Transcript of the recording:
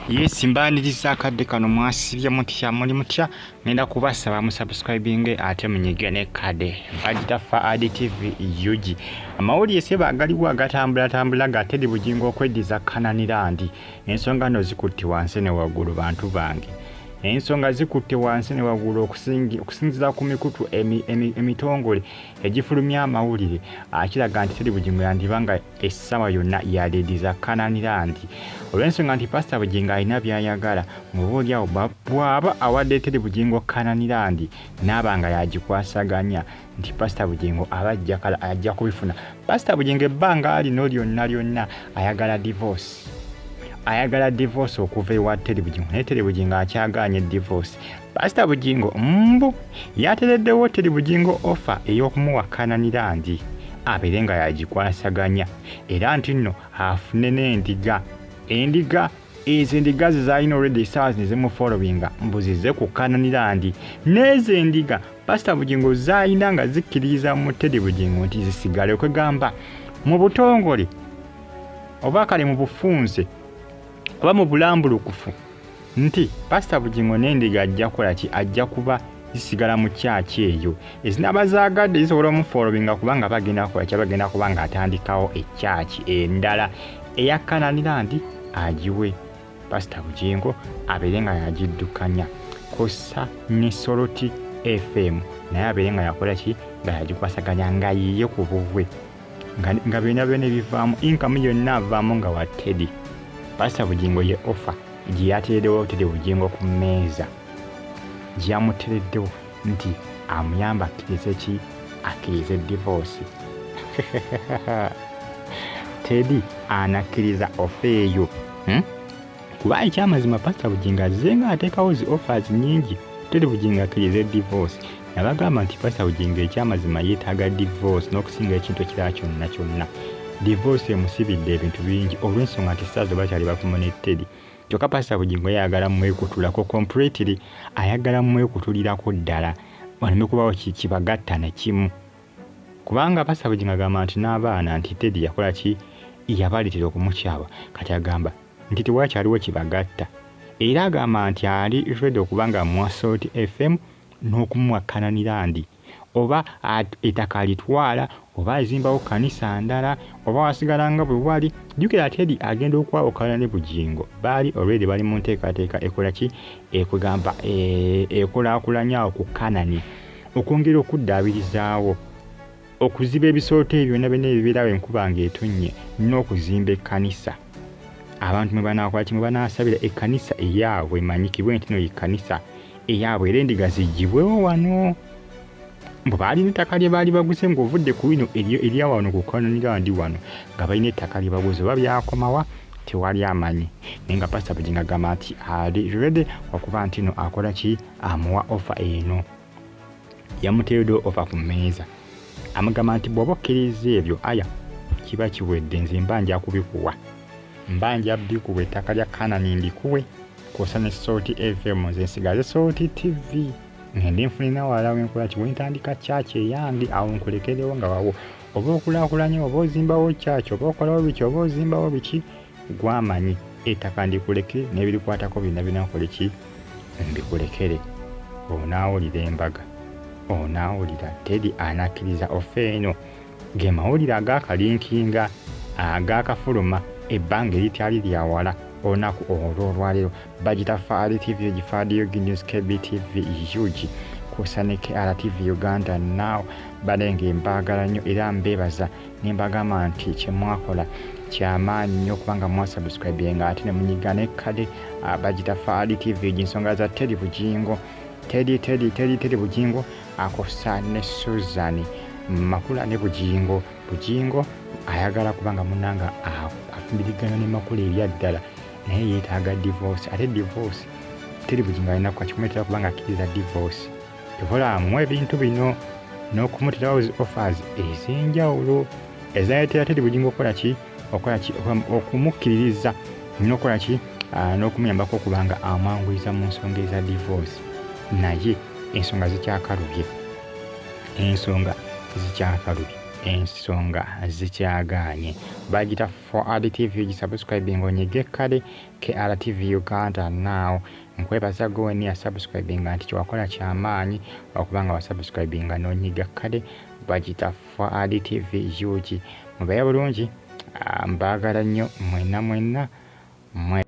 Yes, mbaniriza akadde kano mwasibye mutya muli mutya ngenda kubasaba mu subscribing ate munyigira ne kade bagitafa Adi TV yugi amawulire se bagaliwa gatambula gatedi Bugingo Yedizza Canan ensonga no zikutte wansi ne waggulu bantu bange ensonga zikutte wansi ne waggulu okusinzira ku mikutu emitongole egifulumya amawulire akiraga nti tedi Bugingo yandibanga essaawa yonna Yedizza Canan olw'ensonga nti Pastor Bugingo alina byayagala mu bulyawo bw'aba awadde tedi Bugingo Canan n'abanga yagikwasaganya nti Pastor Bugingo ajja kubifuna. Pastor Bugingo ebbanga alina lyonna ayagala divorce okuva ewa tedi Bugingo naye tedi Bugingo akyaganye divorce. Pastor Bugingo yatereddewo tedi Bugingo offer ey'okumuwa Canan abeere nga yagikwasaganya era nti nno afune n'endiga endiga ze zalina already essaawa zino zimufollowinga mbuzize ku Canan n'ezo endiga Pastor Bugingo zalina nga zikkiriza mu tedi Bugingo nti zisigale kwegamba mu butongole oba kale mu bufunze oba mu bulambulukufu nti Pastor Bugingo n'endiga ajja kuba zisigala mu kyaki eyo ezinaba zaagadde zisobola omufollowinga kubanga bagenda kubanga atandikawo ekyaki endala eya Canan agiwe Pastor Bugingo abeere nga yagiddukanya kosa ne Soloti FM naye abeere nga yakola ki nga yagikwasaganya nga yiye ku bubwe nga byonna bivaamu income yonna avaamu nga wa tedi. Pastor Bugingo ye offer gye yateereddewo tedi Bugingo ku mmeeza gye yamuteereddewo nti amuyamba akkirize divorce tedi anakkiriza offer eyo kuba ekyamazima Pastor Bugingo azze nga ateekawo zi offers nyingi tedi Bugingo akkirize divorce nabagamba nti Pastor Bugingo ekyamazima yeetaaga divorce n'okusinga ekintu ekirala kyonna divorce emusibidde ebintu bingi olw'ensonga nti essaawa bakyali bafumo ne tedi kyokka Pastor Bugingo yayagala mwekutulako completely ayagala mwekutulirako ddala waleme kubawo kibagatta na kimu kubanga Pastor Bugingo agamba nti n'abaana nti tedi yakola ki yabaleetera okumukyawa kati agamba nti tewakyaliwo kibagatta era agamba nti ali ready okubanga mwa Salt FM n'okumuwa Canan oba ettaka alitwala oba azimbawo kanisa ndala oba wasigala nga bwe wali jjukira tedi agenda okwawukana ne Bugingo baali already bali mu nteekateeka ekola ki ekugamba ekulaakulanyawo ku Canan okwongera okuddaabirizaawo okuziba ebisooto ebyo byonna ebibeerawo enkuba ng'etonnye n'okuzimba ekkanisa abantu mwe banaasabira ekkanisa eyaabwe emanyikibwe nti no ekkanisa eyaabwe era endiga ziggibwewo wano bwe baalina ettaka lye baali baguze ng'ovudde ku bino erya wano ku Canan wano nga balina ettaka lye baguze oba byakomawa tewali amanyi naye nga Pastor Bugingo agamba nti ali ready okuba nti no akola ki amuwa offer eno yamuteereddewo offer ku mmeeza amugamba nti bw'oba okkiriza ebyo aya kiba kiwedde nze mbanja kubikuwa mbanja bikuwa ettaka lya Canan ndikuwe kosa ne Salt FM nze nsigaze Salt TV ngende nfunina wala wenkola ki wentandika kyaki eyange awo nkulekerewo nga wawo oba okulaakulanya oba ozimbawo kyaki oba okolawo biki oba ozimbawo biki gwamanyi ettaka ndikuleke n'ebirikwatako byonna binakole ki mbikulekere onaawulira embaga onaawulira tedi anakkiriza offer eno ge mawulire agakalinkinga agakafuluma ebbanga erityali lyawala olunaku olwolwaleero bagitafa Adi TV egifaadiyo News KBTV yugi kusa ne KRTV Uganda Now balenga embaagala nnyo era mbeebaza nembagamba nti kyemwakola kyamaanyi nnyo kubanga mwasubscribinga ate ne munyiga ne kade bagitafa Adi TV ensonga za tedi Bugingo tedi Bugingo akosa ne Susan Makula ne Bugingo ayagala kubanga munanga afumbirigana ne Makula ebyaddala naye yeetaaga divorce ate divorce tedi Bugingo alina kwakimuleetera kubanga akkiriza divorce evola amuwa ebintu bino n'okumuterawo zi offers ez'enjawulo ezaleetera tedi Bugingo okola ki okumukkiririza n'okola ki n'okumuyambako okubanga amwanguyiza mu nsonga eza divorce naye ensonga zikyakalubye ensonga zikyagaanye. Bagita Fuad TV gisubscribing onyige kale KRTV Uganda now. Nkwebaza gwe ni subscribing anti kyakola kyamaanyi okubanga wasubscribing n'onyiga kale. Bagita Fuad TV yuki mubeera bulungi. Mbagala nnyo mwenna